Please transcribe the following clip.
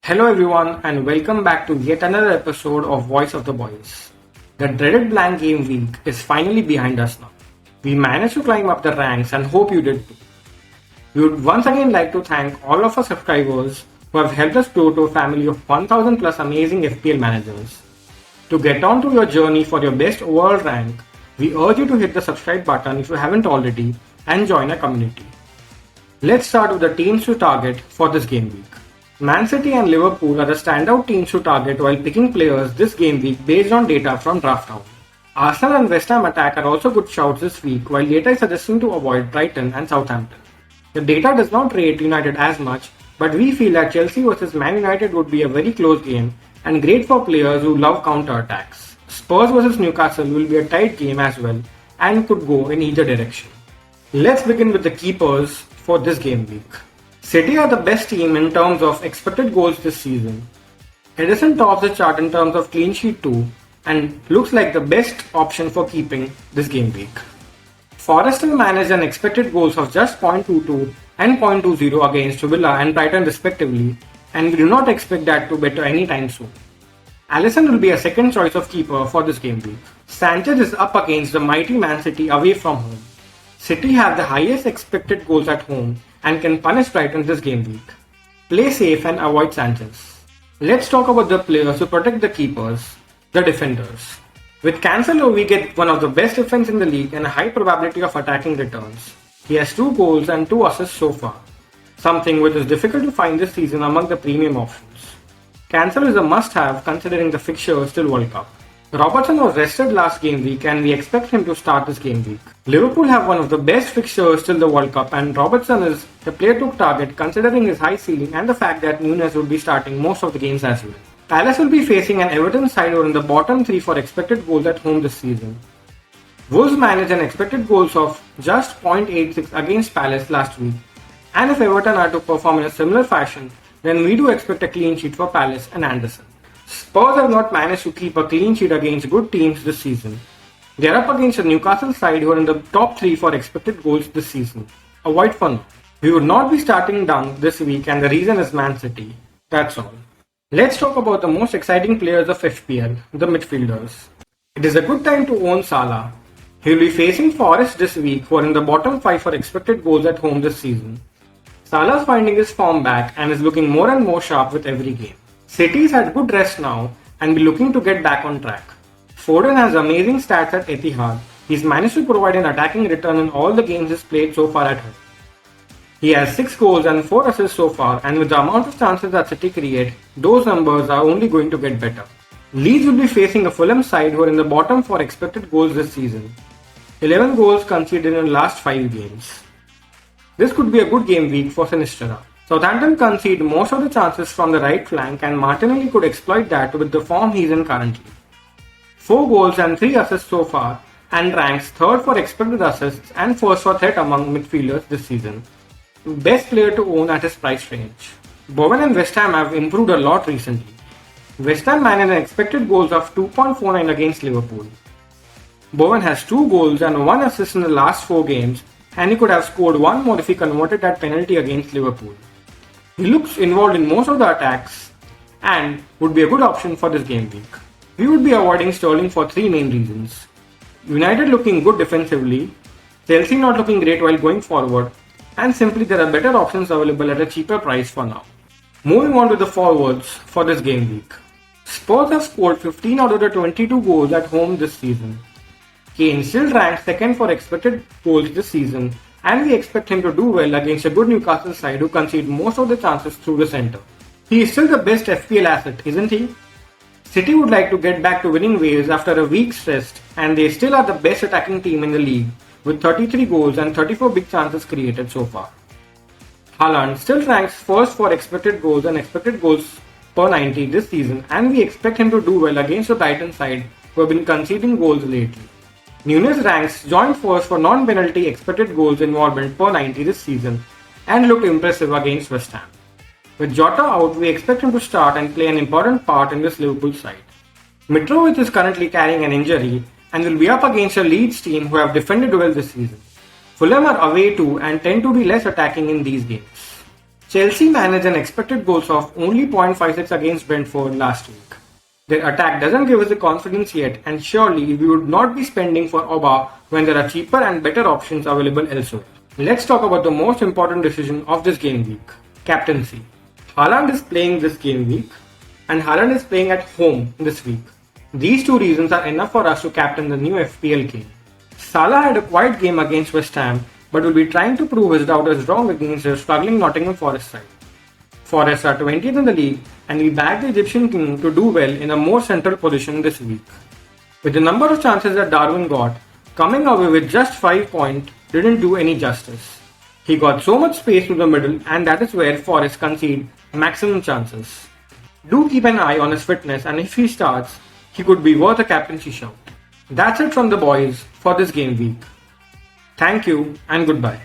Hello everyone and welcome back to yet another episode of Voice of the Boys. The dreaded blank game week is finally behind us now. We managed to climb up the ranks and hope you did too. We would once again like to thank all of our subscribers who have helped us grow to a family of 1000 plus amazing FPL managers. To get on to your journey for your best overall rank, we urge you to hit the subscribe button if you haven't already and join our community. Let's start with the teams to target for this game week. Man City and Liverpool are the standout teams to target while picking players this game week based on data from DraftHound. Arsenal and West Ham attack are also good shouts this week, while data is suggesting to avoid Brighton and Southampton. The data does not rate United as much, but we feel that Chelsea vs Man United would be a very close game and great for players who love counter-attacks. Spurs vs Newcastle will be a tight game as well and could go in either direction. Let's begin with the keepers for this game week. City are the best team in terms of expected goals this season. Edison tops the chart in terms of clean sheet too and looks like the best option for keeping this game week. Forest will manage an expected goals of just 0.22 and 0.20 against Villa and Brighton respectively, and we do not expect that to better anytime soon. Alisson will be a second choice of keeper for this game week. Sanchez is up against the mighty Man City away from home. City have the highest expected goals at home and can punish Brighton this game week. Play safe and avoid Sanchez. Let's talk about the players who protect the keepers, the defenders. With Cancelo, we get one of the best defense in the league and a high probability of attacking returns. He has 2 goals and 2 assists so far, something which is difficult to find this season among the premium options. Cancelo is a must-have considering the fixture till World Cup. Robertson was rested last game week and we expect him to start this game week. Liverpool have one of the best fixtures till the World Cup and Robertson is the player to target considering his high ceiling and the fact that Nunes will be starting most of the games as well. Palace will be facing an Everton side who are in the bottom 3 for expected goals at home this season. Wolves managed an expected goals of just 0.86 against Palace last week, and if Everton are to perform in a similar fashion, then we do expect a clean sheet for Palace and Anderson. Spurs have not managed to keep a clean sheet against good teams this season. They are up against a Newcastle side who are in the top 3 for expected goals this season. Avoid for now. We would not be starting Dunk this week and the reason is Man City. That's all. Let's talk about the most exciting players of FPL, the midfielders. It is a good time to own Salah. He will be facing Forest this week who are in the bottom 5 for expected goals at home this season. Salah is finding his form back and is looking more and more sharp with every game. City's had good rest now and be looking to get back on track. Foden has amazing stats at Etihad. He's managed to provide an attacking return in all the games he's played so far at home. He has 6 goals and 4 assists so far, and with the amount of chances that City create, those numbers are only going to get better. Leeds will be facing a Fulham side who are in the bottom for expected goals this season. 11 goals conceded in the last 5 games. This could be a good game week for Sinistera. Southampton concede most of the chances from the right flank and Martinelli could exploit that with the form he's in currently. 4 goals and 3 assists so far and ranks 3rd for expected assists and 1st for threat among midfielders this season. Best player to own at his price range. Bowen and West Ham have improved a lot recently. West Ham managed an expected goals of 2.49 against Liverpool. Bowen has 2 goals and 1 assist in the last 4 games and he could have scored 1 more if he converted that penalty against Liverpool. He looks involved in most of the attacks and would be a good option for this game week. We would be avoiding Sterling for 3 main reasons. United looking good defensively, Chelsea not looking great while going forward, and simply there are better options available at a cheaper price for now. Moving on to the forwards for this game week. Spurs have scored 15 out of the 22 goals at home this season. Kane still ranks 2nd for expected goals this season and we expect him to do well against a good Newcastle side who concede most of the chances through the centre. He is still the best FPL asset, isn't he? City would like to get back to winning ways after a week's rest and they still are the best attacking team in the league with 33 goals and 34 big chances created so far. Haaland still ranks 1st for expected goals and expected goals per 90 this season and we expect him to do well against the Brighton side who have been conceding goals lately. Nunes ranks joint 1st for non-penalty expected goals involvement per 90 this season and looked impressive against West Ham. With Jota out, we expect him to start and play an important part in this Liverpool side. Mitrovic is currently carrying an injury and will be up against a Leeds team who have defended well this season. Fulham are away too and tend to be less attacking in these games. Chelsea managed an expected goals of only 0.56 against Brentford last week. Their attack doesn't give us the confidence yet, and surely we would not be spending for Oba when there are cheaper and better options available elsewhere. Let's talk about the most important decision of this game week, captaincy. Haaland is playing this game week, and Haaland is playing at home this week. These two reasons are enough for us to captain the new FPL king. Salah had a quiet game against West Ham, but will be trying to prove his doubters wrong against their struggling Nottingham Forest side. Forest are 20th in the league, and we backed the Egyptian king to do well in a more central position this week. With the number of chances that Darwin got, coming away with just 5 points didn't do any justice. He got so much space to the middle, and that is where Forest concede maximum chances. Do keep an eye on his fitness, and if he starts, he could be worth a captaincy shout. That's it from the boys for this game week. Thank you and goodbye.